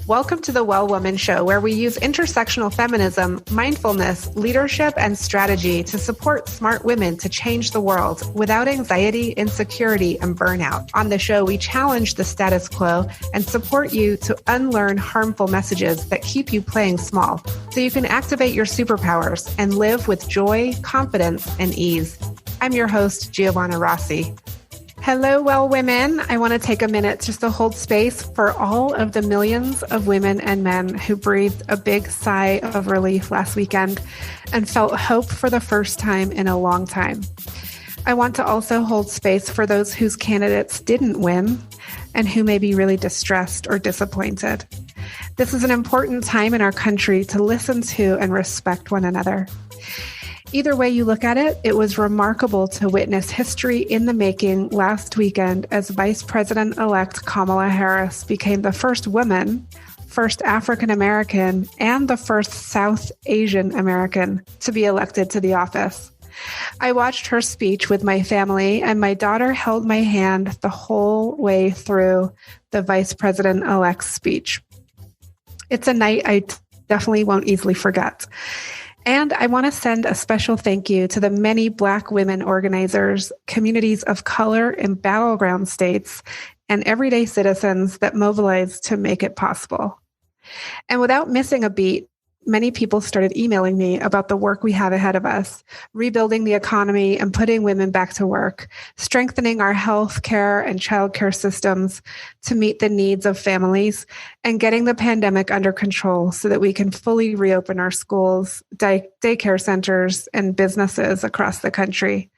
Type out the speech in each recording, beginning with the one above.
Welcome to the Well Woman Show, where we use intersectional feminism, mindfulness, leadership, and strategy to support smart women to change the world without anxiety, insecurity, and burnout. On the show, we challenge the status quo and support you to unlearn harmful messages that keep you playing small so you can activate your superpowers and live with joy, confidence, and ease. I'm your host, Giovanna Rossi. Hello, well women. I want to take a minute just to hold space for all of the millions of women and men who breathed a big sigh of relief last weekend and felt hope for the first time in a long time. I want to also hold space for those whose candidates didn't win and who may be really distressed or disappointed. This is an important time in our country to listen to and respect one another. Either way you look at it, it was remarkable to witness history in the making last weekend as Vice President-elect Kamala Harris became the first woman, first African American, and the first South Asian American to be elected to the office. I watched her speech with my family, and my daughter held my hand the whole way through the Vice President-elect's speech. It's a night I definitely won't easily forget. And I want to send a special thank you to the many Black women organizers, communities of color in battleground states, and everyday citizens that mobilized to make it possible. And without missing a beat, many people started emailing me about the work we have ahead of us, rebuilding the economy and putting women back to work, strengthening our health care and childcare systems to meet the needs of families, and getting the pandemic under control so that we can fully reopen our schools, daycare centers, and businesses across the country.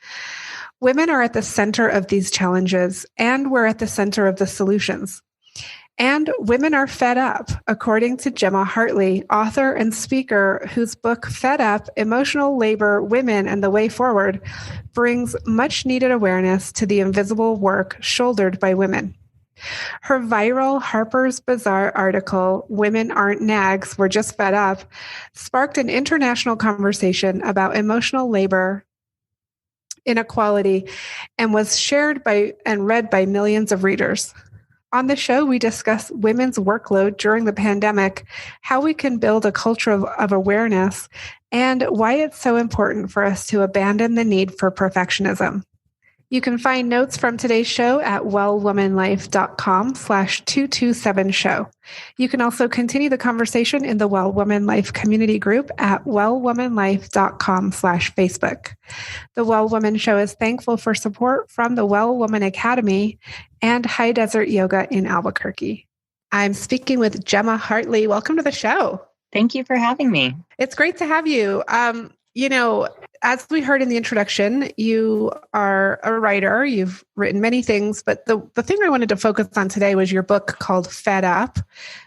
Women are at the center of these challenges, and we're at the center of the solutions. And women are fed up, according to Gemma Hartley, author and speaker whose book, Fed Up, Emotional Labor, Women, and the Way Forward, brings much needed awareness to the invisible work shouldered by women. Her viral Harper's Bazaar article, Women Aren't Nags, We're Just Fed Up, sparked an international conversation about emotional labor, inequality, and was shared by and read by millions of readers. On the show, we discuss women's workload during the pandemic, how we can build a culture of awareness, and why it's so important for us to abandon the need for perfectionism. You can find notes from today's show at wellwomanlife.com/227show. You can also continue the conversation in the Well Woman Life community group at wellwomanlife.com/Facebook. The Well Woman Show is thankful for support from the Well Woman Academy and High Desert Yoga in Albuquerque. I'm speaking with Gemma Hartley. Welcome to the show. Thank you for having me. It's great to have you. As we heard in the introduction, you are a writer. You've written many things, but the thing I wanted to focus on today was your book called Fed Up,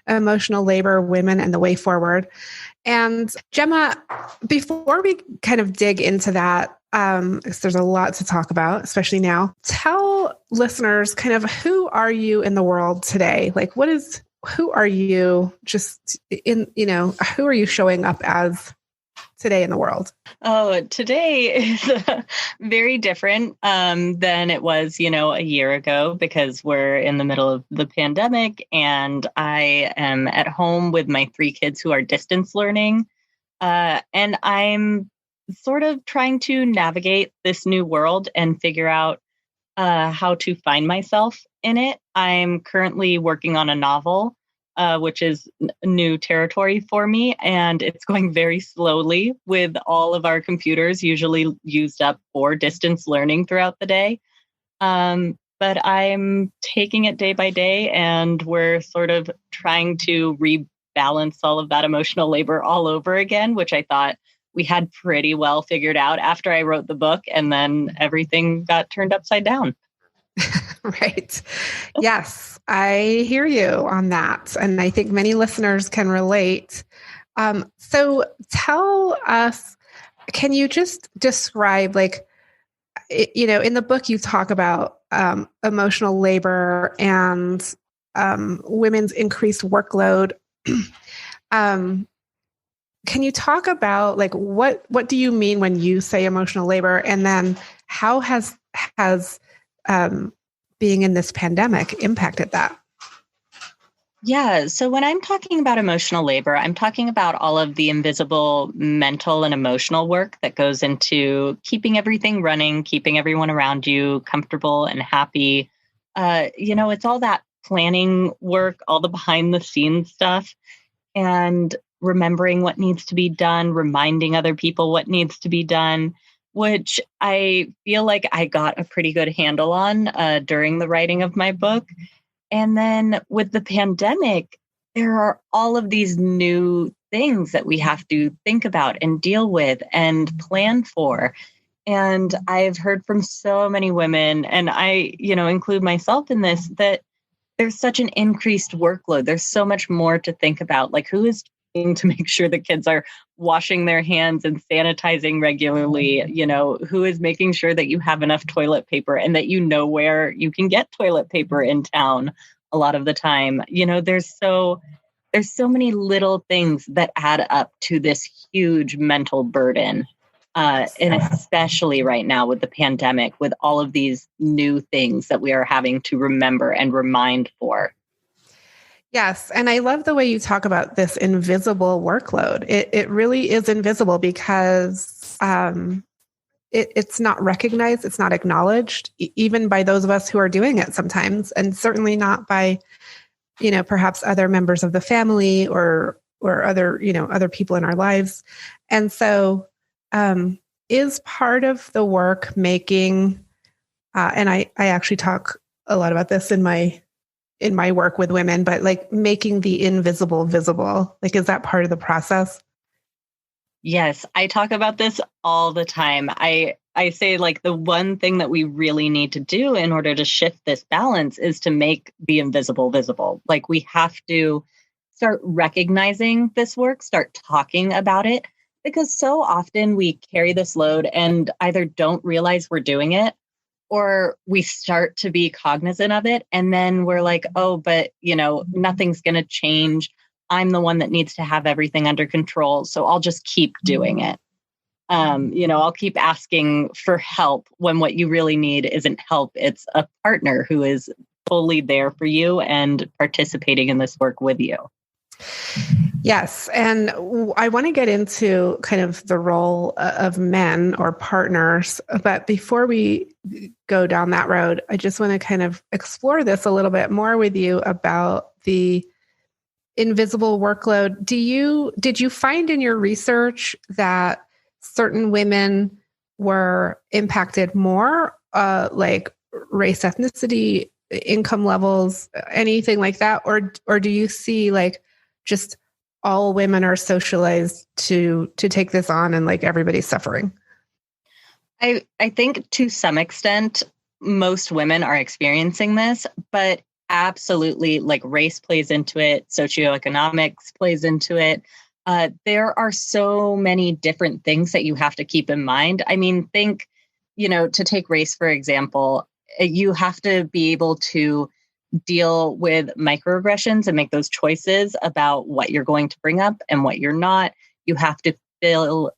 Emotional Labor, Women, and the Way Forward. And Gemma, before we kind of dig into that, because there's a lot to talk about, especially now, tell listeners kind of who are you in the world today? Like, who are you who are you showing up as today in the world? Oh, today is very different than it was, a year ago, because we're in the middle of the pandemic and I am at home with my 3 kids who are distance learning. And I'm sort of trying to navigate this new world and figure out how to find myself in it. I'm currently working on a novel, which is new territory for me. And it's going very slowly with all of our computers usually used up for distance learning throughout the day. But I'm taking it day by day, and we're sort of trying to rebalance all of that emotional labor all over again, which I thought we had pretty well figured out after I wrote the book, and then everything got turned upside down. Right. Yes, I hear you on that. And I think many listeners can relate. So tell us, can you just describe, in the book you talk about emotional labor and women's increased workload. Can you talk about what do you mean when you say emotional labor? And then how has being in this pandemic impacted that? Yeah. So when I'm talking about emotional labor, I'm talking about all of the invisible mental and emotional work that goes into keeping everything running, keeping everyone around you comfortable and happy. It's all that planning work, all the behind the scenes stuff, and remembering what needs to be done, reminding other people what needs to be done, which I feel like I got a pretty good handle on during the writing of my book. And then with the pandemic, there are all of these new things that we have to think about and deal with and plan for. And I've heard from so many women, and I, include myself in this, that there's such an increased workload. There's so much more to think about. Like, who is checking to make sure the kids are washing their hands and sanitizing regularly? Who is making sure that you have enough toilet paper and that you know where you can get toilet paper in town a lot of the time. There's so many little things that add up to this huge mental burden. And especially right now with the pandemic, with all of these new things that we are having to remember and remind for. Yes. And I love the way you talk about this invisible workload. It really is invisible because it's not recognized, it's not acknowledged, even by those of us who are doing it sometimes, and certainly not by, perhaps other members of the family or other people in our lives. And so is part of the work making, and I actually talk a lot about this in my work with women, but like making the invisible visible, like, is that part of the process? Yes, I talk about this all the time. I say, like, the one thing that we really need to do in order to shift this balance is to make the invisible visible. Like, we have to start recognizing this work, start talking about it, because so often we carry this load and either don't realize we're doing it, or we start to be cognizant of it. And then we're like, oh, but, nothing's going to change. I'm the one that needs to have everything under control. So I'll just keep doing it. I'll keep asking for help when what you really need isn't help. It's a partner who is fully there for you and participating in this work with you. Yes. And I want to get into kind of the role of men or partners. But before we go down that road, I just want to kind of explore this a little bit more with you about the invisible workload. Did you find in your research that certain women were impacted more, like race, ethnicity, income levels, anything like that? Or do you see like just all women are socialized to take this on and like everybody's suffering? I think to some extent, most women are experiencing this, but absolutely, like, race plays into it, socioeconomics plays into it. There are so many different things that you have to keep in mind. I mean, think, to take race, for example, you have to be able to deal with microaggressions and make those choices about what you're going to bring up and what you're not. You have to fit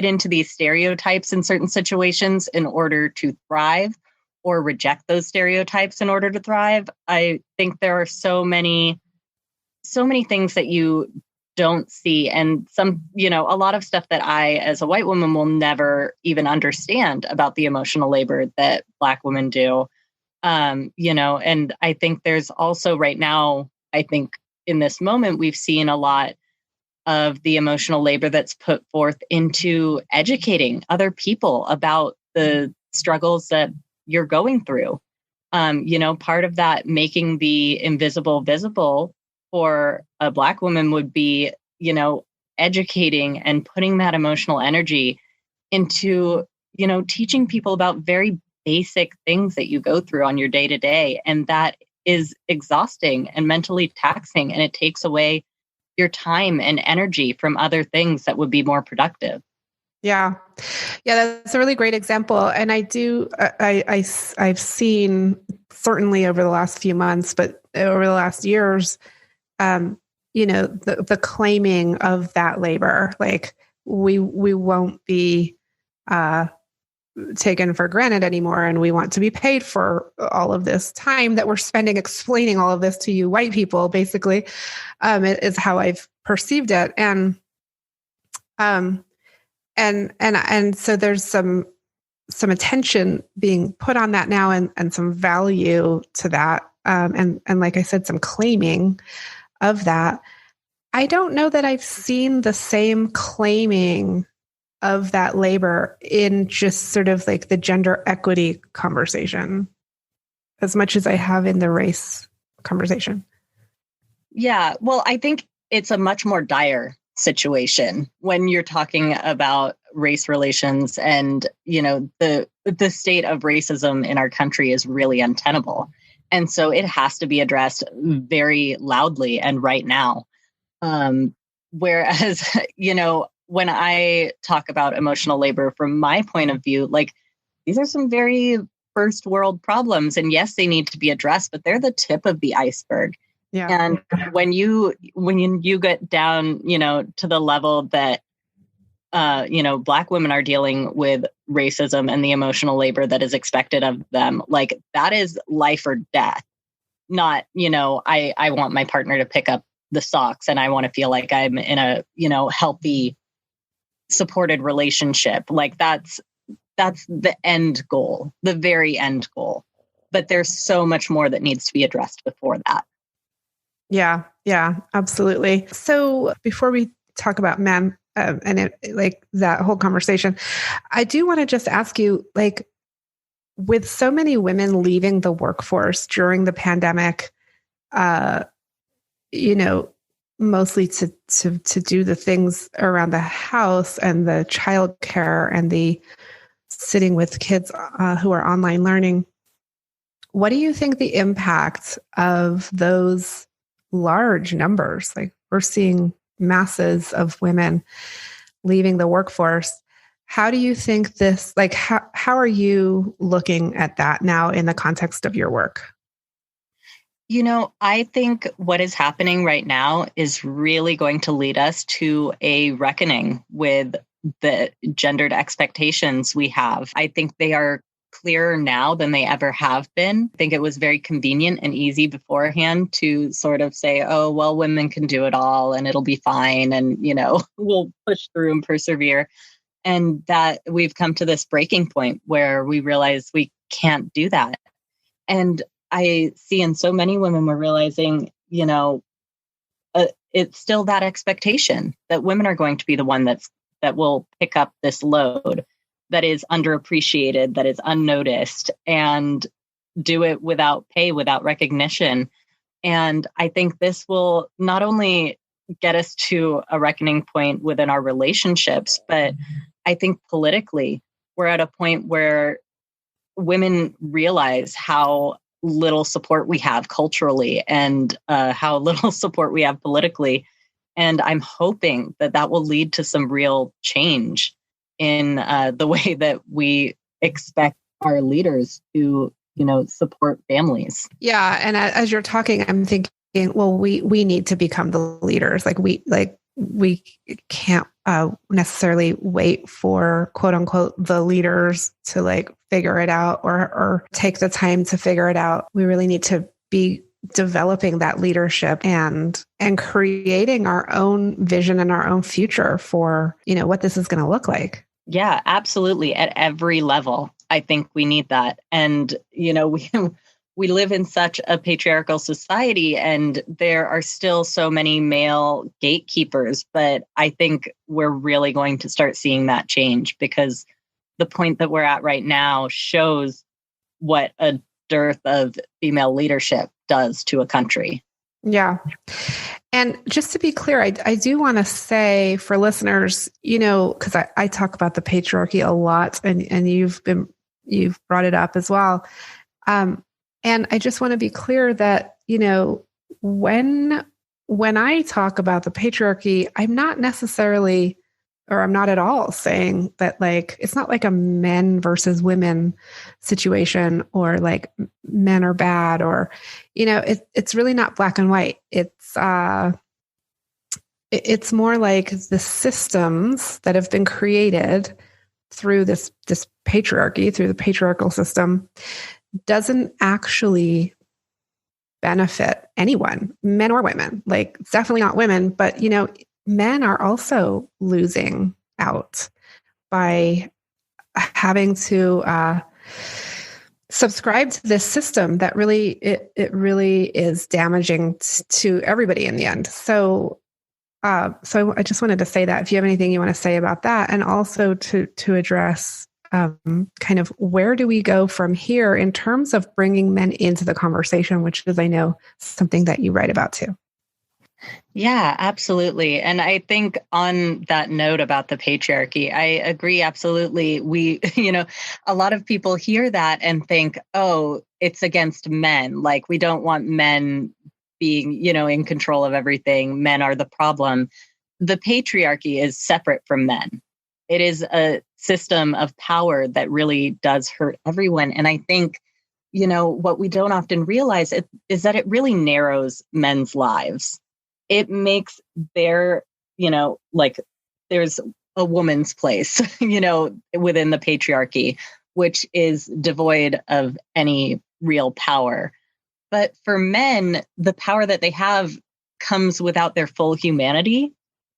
into these stereotypes in certain situations in order to thrive, or reject those stereotypes in order to thrive. I think there are so many things that you don't see, and a lot of stuff that I, as a white woman, will never even understand about the emotional labor that Black women do. And I think there's also right now, I think in this moment, we've seen a lot of the emotional labor that's put forth into educating other people about the struggles that you're going through. Part of that, making the invisible visible for a Black woman, would be, educating and putting that emotional energy into, teaching people about very basic things that you go through on your day to day. And that is exhausting and mentally taxing. And it takes away your time and energy from other things that would be more productive. Yeah. Yeah, that's a really great example. And I've seen, certainly over the last few months, but over the last years, the claiming of that labor, like we won't be taken for granted anymore. And we want to be paid for all of this time that we're spending explaining all of this to you white people, basically, is how I've perceived it. And so there's some attention being put on that now, and some value to that. And like I said, some claiming of that. I don't know that I've seen the same claiming of that labor in just sort of like the gender equity conversation as much as I have in the race conversation. Yeah, well, I think it's a much more dire situation when you're talking about race relations, and, you know, the state of racism in our country is really untenable. And so it has to be addressed very loudly and right now. Whereas, you know, when I talk about emotional labor from my point of view, like, these are some very first world problems. And yes, they need to be addressed, but they're the tip of the iceberg. Yeah. And when you get down, you know, to the level that, you know, Black women are dealing with racism and the emotional labor that is expected of them, like, that is life or death. Not, you know, I want my partner to pick up the socks and I want to feel like I'm in a, you know, healthy, supported relationship. Like, that's the end goal, the very end goal. But there's so much more that needs to be addressed before that. Yeah, absolutely. So before we talk about men and like that whole conversation, I do want to just ask you, like, with so many women leaving the workforce during the pandemic, you know, mostly to do the things around the house and the childcare and the sitting with kids who are online learning, what do you think the impact of those large numbers? Like, we're seeing masses of women leaving the workforce. How do you think this, like, how are you looking at that now in the context of your work? You know, I think what is happening right now is really going to lead us to a reckoning with the gendered expectations we have. I think they are clearer now than they ever have been. I think it was very convenient and easy beforehand to sort of say, oh, well, women can do it all and it'll be fine. And, you know, we'll push through and persevere. And that we've come to this breaking point where we realize we can't do that. And I see in so many women, we're realizing, you know, it's still that expectation that women are going to be the one that will pick up this load that is underappreciated, that is unnoticed, and do it without pay, without recognition. And I think this will not only get us to a reckoning point within our relationships, but I think politically, we're at a point where women realize how little support we have culturally and how little support we have politically. And I'm hoping that will lead to some real change in the way that we expect our leaders to, you know, support families. Yeah. And as you're talking, I'm thinking, well, we need to become the leaders. We can't necessarily wait for, quote unquote, the leaders to like figure it out or take the time to figure it out. We really need to be developing that leadership and creating our own vision and our own future for, you know, what this is going to look like. Yeah, absolutely. At every level, I think we need that. And, you know, we live in such a patriarchal society and there are still so many male gatekeepers, but I think we're really going to start seeing that change because the point that we're at right now shows what a dearth of female leadership does to a country. Yeah. And just to be clear, I do want to say for listeners, you know, because I talk about the patriarchy a lot and you've brought it up as well. And I just want to be clear that, you know, when I talk about the patriarchy, I'm not necessarily, or I'm not at all saying that, like, it's not like a men versus women situation or like men are bad or, you know, it's really not black and white. It's more like the systems that have been created through this patriarchy, through the patriarchal system, doesn't actually benefit anyone, men or women. Like, it's definitely not women, but men are also losing out by having to subscribe to this system that really it really is damaging to everybody in the end. So I just wanted to say that if you have anything you want to say about that, and also to address kind of where do we go from here in terms of bringing men into the conversation, which is, I know, something that you write about too. Yeah, absolutely. And I think on that note about the patriarchy, I agree absolutely. We, a lot of people hear that and think, oh, it's against men. Like, we don't want men being, in control of everything. Men are the problem. The patriarchy is separate from men. It is a system of power that really does hurt everyone. And I think, what we don't often realize is that it really narrows men's lives. It makes their, there's a woman's place, within the patriarchy, which is devoid of any real power. But for men, the power that they have comes without their full humanity.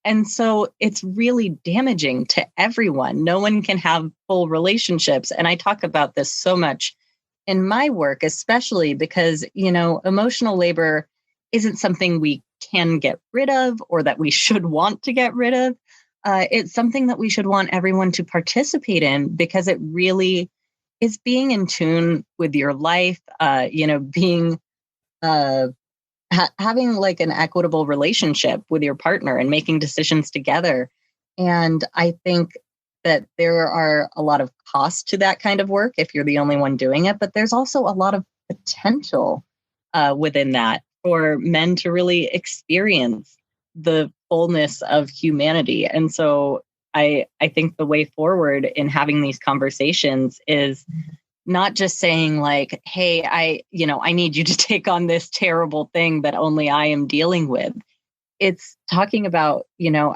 And so it's really damaging to everyone. No one can have full relationships. And I talk about this so much in my work, especially because, emotional labor isn't something we can get rid of or that we should want to get rid of. It's something that we should want everyone to participate in, because it really is being in tune with your life, being having like an equitable relationship with your partner and making decisions together. And I think that there are a lot of costs to that kind of work if you're the only one doing it, but there's also a lot of potential within that for men to really experience the fullness of humanity. And so I think the way forward in having these conversations is not just saying like, hey, I need you to take on this terrible thing that only I am dealing with. It's talking about,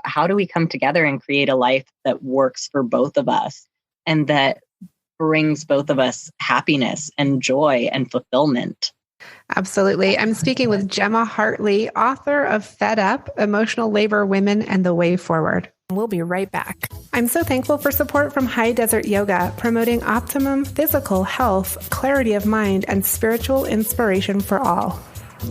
how do we come together and create a life that works for both of us and that brings both of us happiness and joy and fulfillment. Absolutely. I'm speaking with Gemma Hartley, author of Fed Up, Emotional Labor, Women, and the Way Forward. We'll be right back. I'm so thankful for support from High Desert Yoga, promoting optimum physical health, clarity of mind, and spiritual inspiration for all.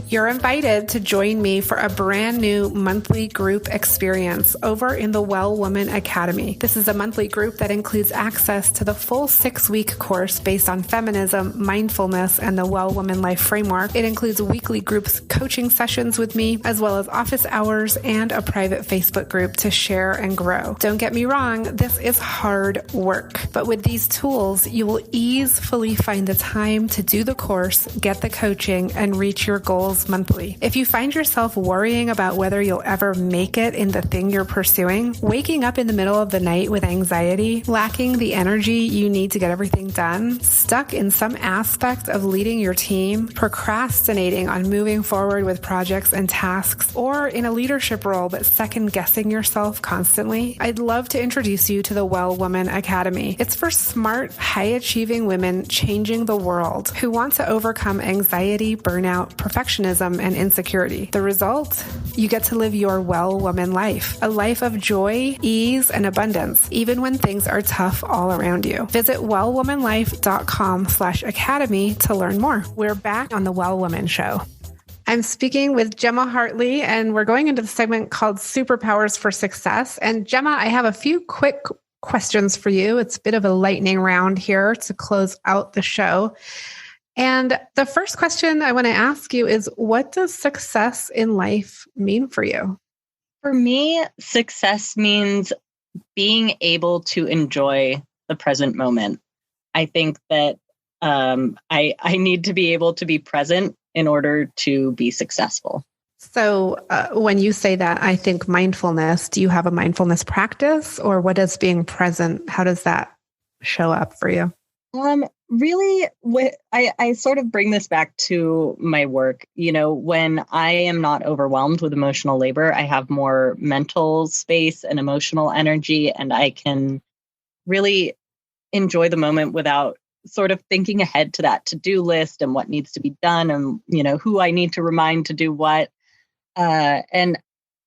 You're invited to join me for a brand new monthly group experience over in the Well Woman Academy. This is a monthly group that includes access to the full 6-week course based on feminism, mindfulness, and the Well Woman Life Framework. It includes weekly groups coaching sessions with me, as well as office hours and a private Facebook group to share and grow. Don't get me wrong, this is hard work, but with these tools, you will easily find the time to do the course, get the coaching, and reach your goals monthly. If you find yourself worrying about whether you'll ever make it in the thing you're pursuing, waking up in the middle of the night with anxiety, lacking the energy you need to get everything done, stuck in some aspect of leading your team, procrastinating on moving forward with projects and tasks, or in a leadership role but second-guessing yourself constantly, I'd love to introduce you to the Well Woman Academy. It's for smart, high-achieving women changing the world who want to overcome anxiety, burnout, perfectionism, and insecurity. The result? You get to live your well woman life, a life of joy, ease, and abundance, even when things are tough all around you. Visit wellwomanlife.com/academy to learn more. We're back on the Well Woman Show. I'm speaking with Gemma Hartley, and we're going into the segment called Superpowers for Success. And Gemma, I have a few quick questions for you. It's a bit of a lightning round here to close out the show. And the first question I want to ask you is, what does success in life mean for you? For me, success means being able to enjoy the present moment. I think that I need to be able to be present in order to be successful. So when you say that, I think mindfulness. Do you have a mindfulness practice, or what is being present? How does that show up for you? Really, I sort of bring this back to my work. When I am not overwhelmed with emotional labor, I have more mental space and emotional energy, and I can really enjoy the moment without sort of thinking ahead to that to-do list and what needs to be done and, who I need to remind to do what. And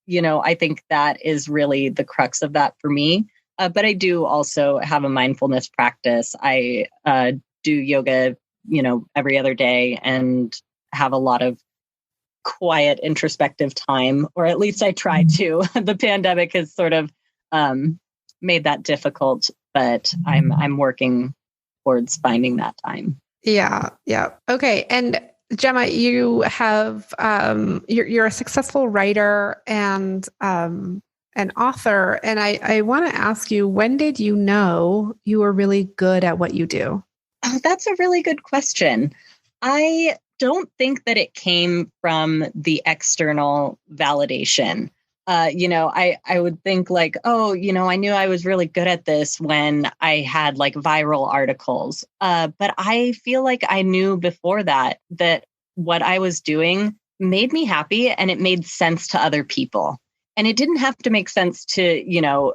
I think that is really the crux of that for me. But I do also have a mindfulness practice. I do yoga, every other day and have a lot of quiet, introspective time, or at least I try to. The pandemic has sort of made that difficult, but I'm working towards finding that time. Yeah. Yeah. Okay. And Gemma, you have you're a successful writer and an author, and I want to ask you, when did you know you were really good at what you do? Oh, that's a really good question. I don't think that it came from the external validation. I would think like, I knew I was really good at this when I had like viral articles. But I feel like I knew before that what I was doing made me happy and it made sense to other people. And it didn't have to make sense to,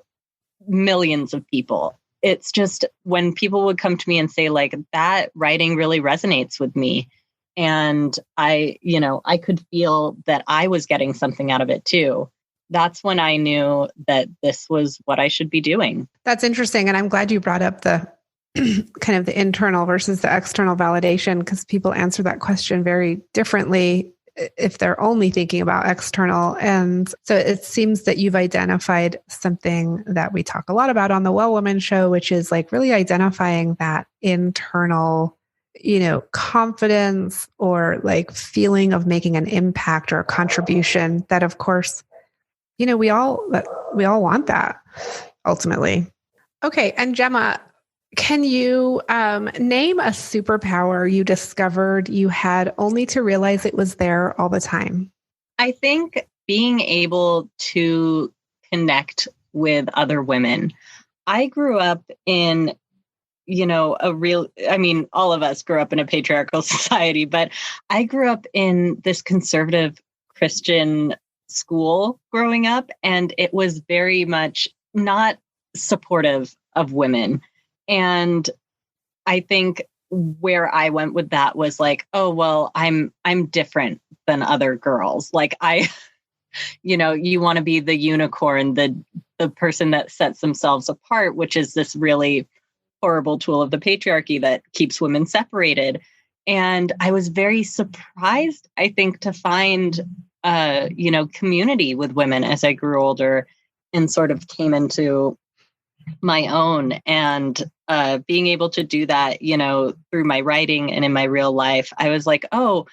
millions of people. It's just when people would come to me and say like, that writing really resonates with me. And I could feel that I was getting something out of it too. That's when I knew that this was what I should be doing. That's interesting. And I'm glad you brought up the kind of the internal versus the external validation, because people answer that question very differently if they're only thinking about external. And so it seems that you've identified something that we talk a lot about on the Well Woman show, which is like really identifying that internal, confidence or like feeling of making an impact or a contribution that, of course, we all want that ultimately. Okay. And Gemma, can you name a superpower you discovered you had only to realize it was there all the time? I think being able to connect with other women. I grew up in, all of us grew up in a patriarchal society, but I grew up in this conservative Christian school growing up, and it was very much not supportive of women. And I think where I went with that was like, oh, well, I'm different than other girls. Like you want to be the unicorn, the person that sets themselves apart, which is this really horrible tool of the patriarchy that keeps women separated. And I was very surprised, I think, to find community with women as I grew older and sort of came into my own, and being able to do that, through my writing and in my real life, I was like, oh,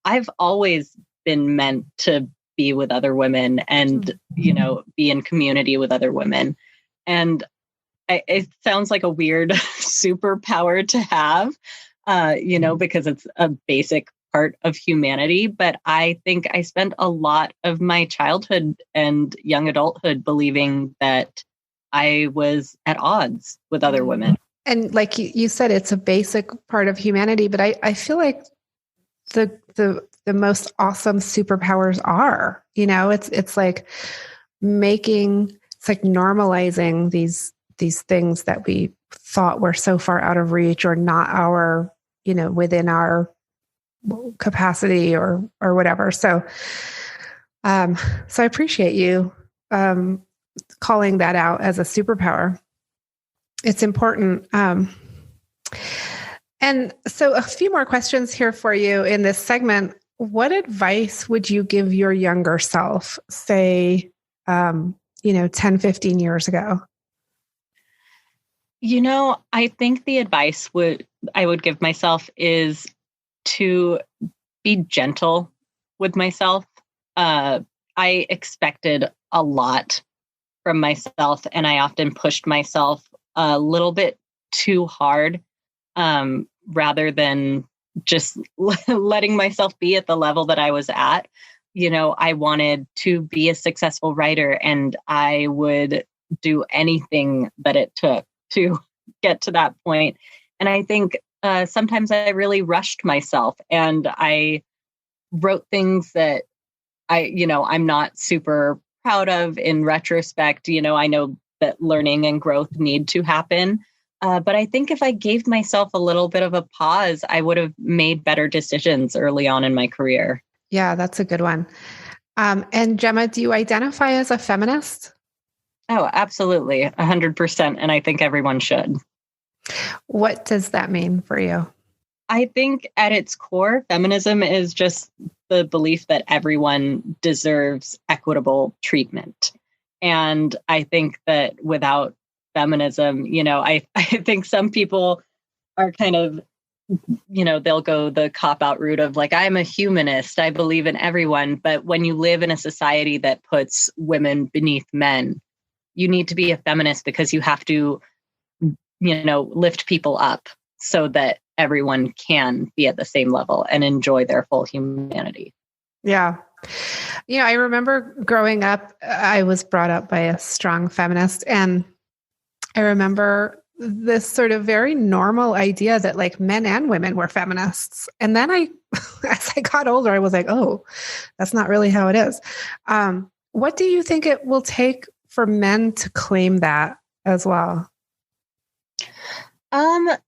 I've always been meant to be with other women and, be in community with other women. And it sounds like a weird superpower to have, because it's a basic part of humanity. But I think I spent a lot of my childhood and young adulthood believing that I was at odds with other women. And like you said, it's a basic part of humanity, but I feel like the most awesome superpowers are, it's like it's like normalizing these things that we thought were so far out of reach or not our, within our capacity or whatever. So I appreciate you, calling that out as a superpower. It's important. And so a few more questions here for you in this segment. What advice would you give your younger self, say, 10, 15 years ago? I think the advice I would give myself is to be gentle with myself. I expected a lot from myself, and I often pushed myself a little bit too hard, rather than just letting myself be at the level that I was at. I wanted to be a successful writer, and I would do anything that it took to get to that point. And I think sometimes I really rushed myself, and I wrote things that I'm not super proud of in retrospect. I know that learning and growth need to happen. But I think if I gave myself a little bit of a pause, I would have made better decisions early on in my career. Yeah, that's a good one. And Gemma, do you identify as a feminist? Oh, absolutely. 100%. And I think everyone should. What does that mean for you? I think at its core, feminism is just the belief that everyone deserves equitable treatment. And I think that without feminism, I think some people are kind of, they'll go the cop-out route of like, I'm a humanist, I believe in everyone. But when you live in a society that puts women beneath men, you need to be a feminist because you have to, lift people up so that everyone can be at the same level and enjoy their full humanity. Yeah. I remember growing up, I was brought up by a strong feminist, and I remember this sort of very normal idea that like men and women were feminists. And then as I got older, I was like, oh, that's not really how it is. What do you think it will take for men to claim that as well? I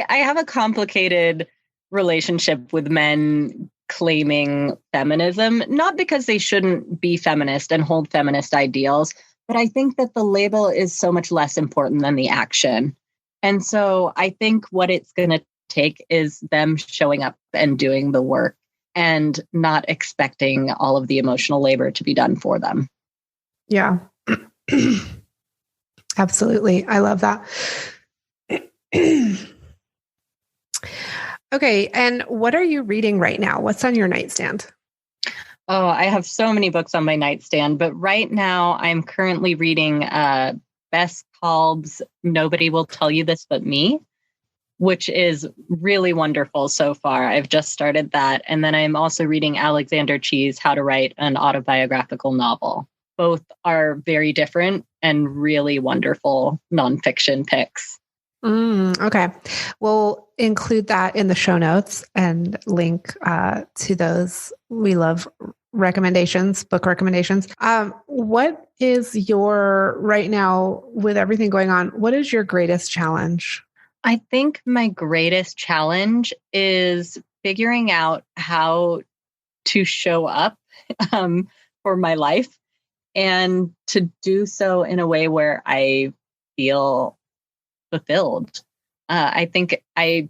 have a complicated relationship with men claiming feminism, not because they shouldn't be feminist and hold feminist ideals, but I think that the label is so much less important than the action. And so I think what it's going to take is them showing up and doing the work and not expecting all of the emotional labor to be done for them. Yeah. Absolutely. I love that. Okay. And what are you reading right now? What's on your nightstand? Oh, I have so many books on my nightstand, but right now I'm currently reading Bess Kalb's Nobody Will Tell You This But Me, which is really wonderful so far. I've just started that. And then I'm also reading Alexander Chee's How to Write an Autobiographical Novel. Both are very different and really wonderful nonfiction picks. Okay. We'll include that in the show notes and link to those. We love recommendations, book recommendations. What is right now, with everything going on, what is your greatest challenge? I think my greatest challenge is figuring out how to show up for my life and to do so in a way where I feel fulfilled. I think I've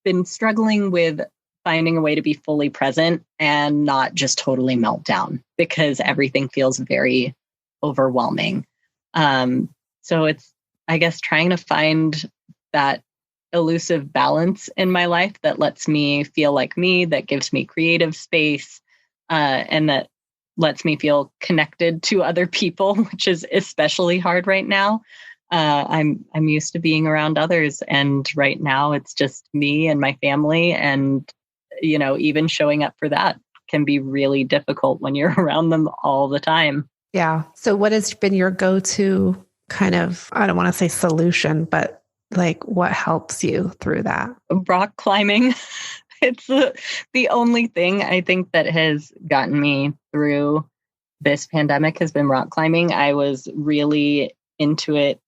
been struggling with finding a way to be fully present and not just totally melt down because everything feels very overwhelming. So it's, I guess, trying to find that elusive balance in my life that lets me feel like me, that gives me creative space, and that lets me feel connected to other people, which is especially hard right now. I'm used to being around others, and right now it's just me and my family, and even showing up for that can be really difficult when you're around them all the time. Yeah. So what has been your go-to kind of, I don't want to say solution, but like what helps you through that? Rock climbing. It's the only thing I think that has gotten me through this pandemic has been rock climbing. I was really into it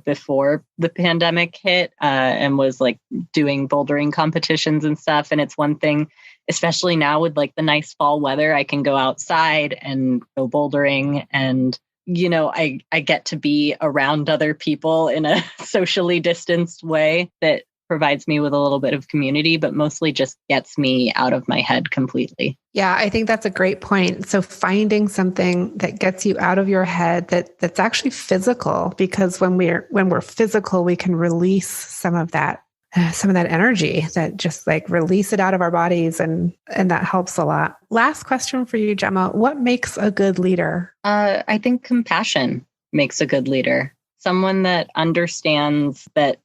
before the pandemic hit and was like doing bouldering competitions and stuff. And it's one thing, especially now with like the nice fall weather, I can go outside and go bouldering, and I get to be around other people in a socially distanced way that provides me with a little bit of community, but mostly just gets me out of my head completely. Yeah, I think that's a great point. So finding something that gets you out of your head that's actually physical, because when we're physical, we can release some of that energy, that just like release it out of our bodies, and that helps a lot. Last question for you, Gemma. What makes a good leader? I think compassion makes a good leader. Someone that understands that,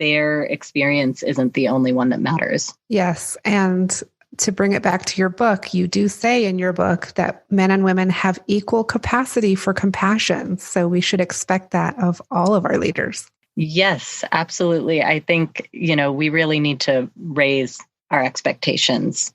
their experience isn't the only one that matters. Yes. And to bring it back to your book, you do say in your book that men and women have equal capacity for compassion. So we should expect that of all of our leaders. Yes, absolutely. I think, we really need to raise our expectations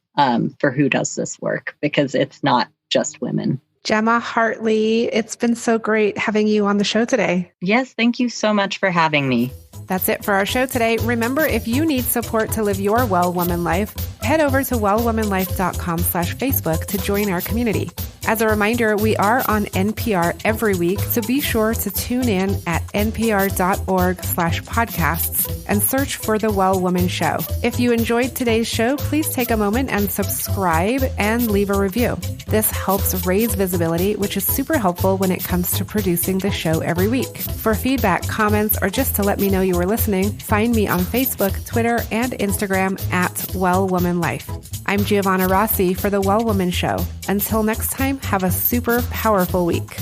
for who does this work, because it's not just women. Gemma Hartley, it's been so great having you on the show today. Yes, thank you so much for having me. That's it for our show today. Remember, if you need support to live your Well Woman life, head over to wellwomanlife.com/Facebook to join our community. As a reminder, we are on NPR every week, so be sure to tune in at npr.org/podcasts and search for The Well Woman Show. If you enjoyed today's show, please take a moment and subscribe and leave a review. This helps raise visibility, which is super helpful when it comes to producing the show every week. For feedback, comments, or just to let me know you were listening, find me on Facebook, Twitter, and Instagram at Well Woman Life. I'm Giovanna Rossi for The Well Woman Show. Until next time, have a super powerful week.